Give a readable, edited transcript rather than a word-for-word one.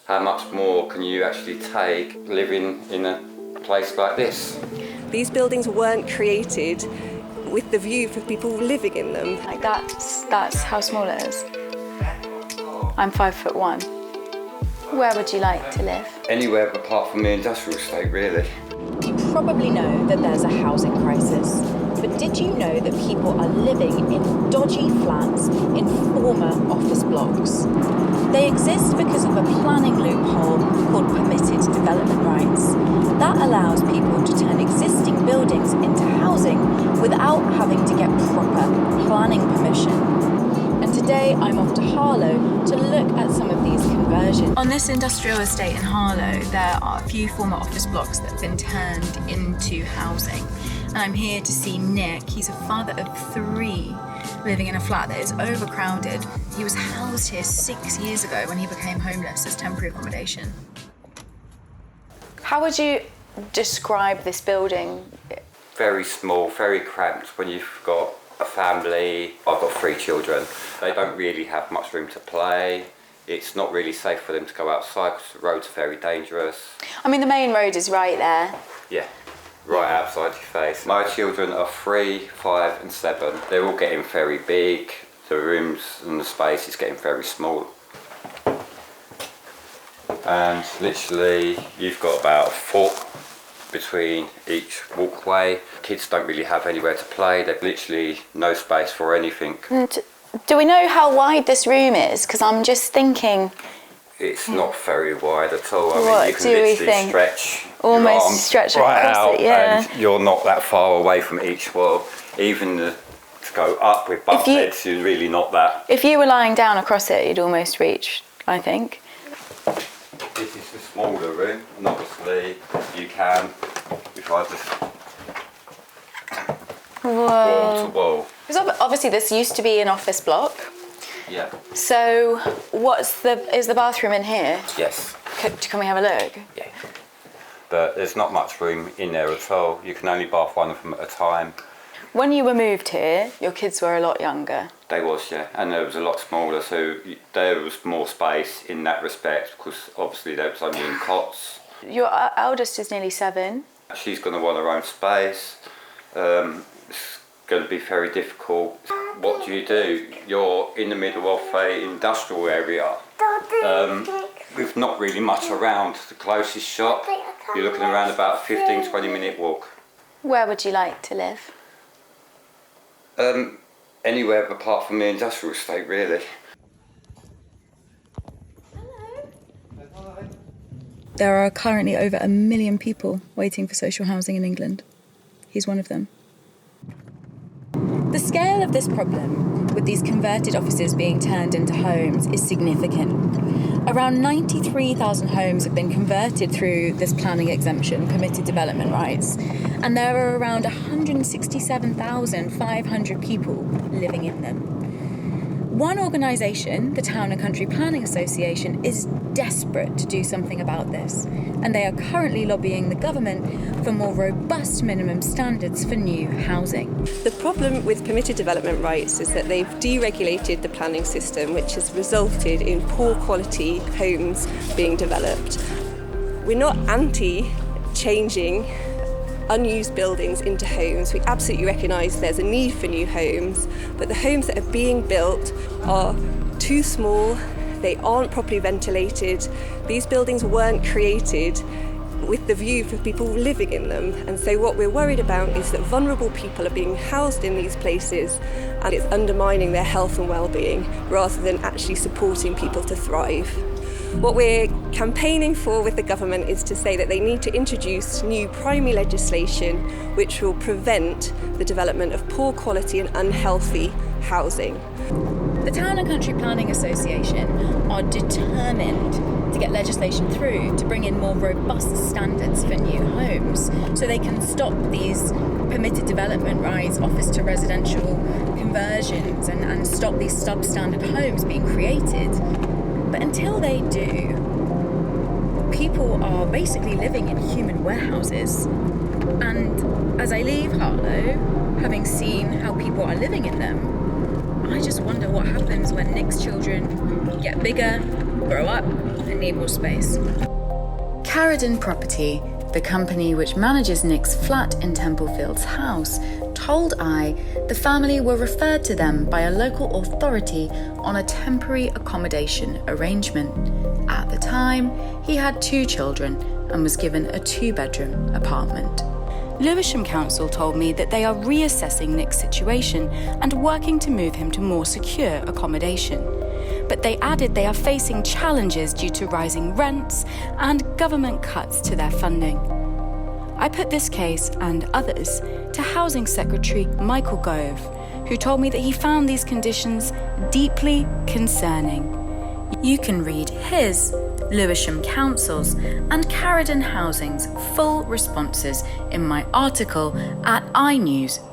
How much more can you actually take living in a place like this? These buildings weren't created with the view for people living in them. Like that's how small it is. I'm 5'1". Where would you like to live? Anywhere apart from the industrial estate, really. You probably know that there's a housing crisis, but did you know that people are living in dodgy flats in former office blocks? They exist because of a planning loophole called permitted development rights. That allows people to turn existing buildings into housing without having to get proper planning permission. And today I'm off to Harlow to look at some of these conversions. On this industrial estate in Harlow, there are a few former office blocks that have been turned into housing. And I'm here to see Nick. He's a father of 3 living in a flat that is overcrowded. He was housed here 6 years ago when he became homeless as temporary accommodation. How would you describe this building? Very small, very cramped when you've got a family. I've got 3 children. They don't really have much room to play. It's not really safe for them to go outside because the roads are very dangerous. I mean, the main road is right there. Yeah, right outside your face. My children are 3, 5 and 7. They're all getting very big. The rooms and the space is getting very small. And literally you've got about a foot between each walkway. Kids don't really have anywhere to play. There's literally no space for anything. And do we know how wide this room is? Because I'm just thinking... It's not very wide at all. I What mean, you can do we literally think? stretch Almost your arms stretch right across out it, yeah. and you're not that far away from each wall. Even to go up with bunk beds, you're really not that. If you were lying down across it, you'd almost reach, I think. This is the smaller room, and obviously you can, if I just wall to wall. Because obviously this used to be an office block. Yeah. So is the bathroom in here? Yes. Can we have a look? Yeah. But there's not much room in there at all. You can only bath one of them at a time. When you were moved here, your kids were a lot younger. They was, yeah, and there was a lot smaller, so there was more space in that respect because obviously they was only in cots. Your eldest is nearly 7. She's going to want her own space. It's going to be very difficult. What do? You're in the middle of an industrial area with not really much around. The closest shop, you're looking around about a 15-20 minute walk. Where would you like to live? Anywhere apart from the industrial estate, really. There are currently over 1 million people waiting for social housing in England. He's one of them. The scale of this problem, with these converted offices being turned into homes, is significant. Around 93,000 homes have been converted through this planning exemption, permitted development rights, and there are around 167,500 people living in them. One organisation, the Town and Country Planning Association, is desperate to do something about this, and they are currently lobbying the government for more robust minimum standards for new housing. The problem with permitted development rights is that they've deregulated the planning system, which has resulted in poor quality homes being developed. We're not anti-changing unused buildings into homes. We absolutely recognise there's a need for new homes, but the homes that are being built are too small, they aren't properly ventilated. These buildings weren't created with the view for people living in them, and so what we're worried about is that vulnerable people are being housed in these places and it's undermining their health and well-being rather than actually supporting people to thrive. What we're campaigning for with the government is to say that they need to introduce new primary legislation which will prevent the development of poor quality and unhealthy housing. The Town and Country Planning Association are determined to get legislation through to bring in more robust standards for new homes so they can stop these permitted development rights, office to residential conversions and stop these substandard homes being created. But until they do, people are basically living in human warehouses. And as I leave Harlow, having seen how people are living in them, I just wonder what happens when Nick's children get bigger grow up and need more space. Carradine Property, the company which manages Nick's flat in Templefields House, told the family were referred to them by a local authority on a temporary accommodation arrangement. At the time, he had 2 children and was given a 2-bedroom apartment. Lewisham Council told me that they are reassessing Nick's situation and working to move him to more secure accommodation. But they added they are facing challenges due to rising rents and government cuts to their funding. I put this case and others to Housing Secretary Michael Gove, who told me that he found these conditions deeply concerning. You can read his, Lewisham Council's and Carradine Housing's full responses in my article at inews.co.uk.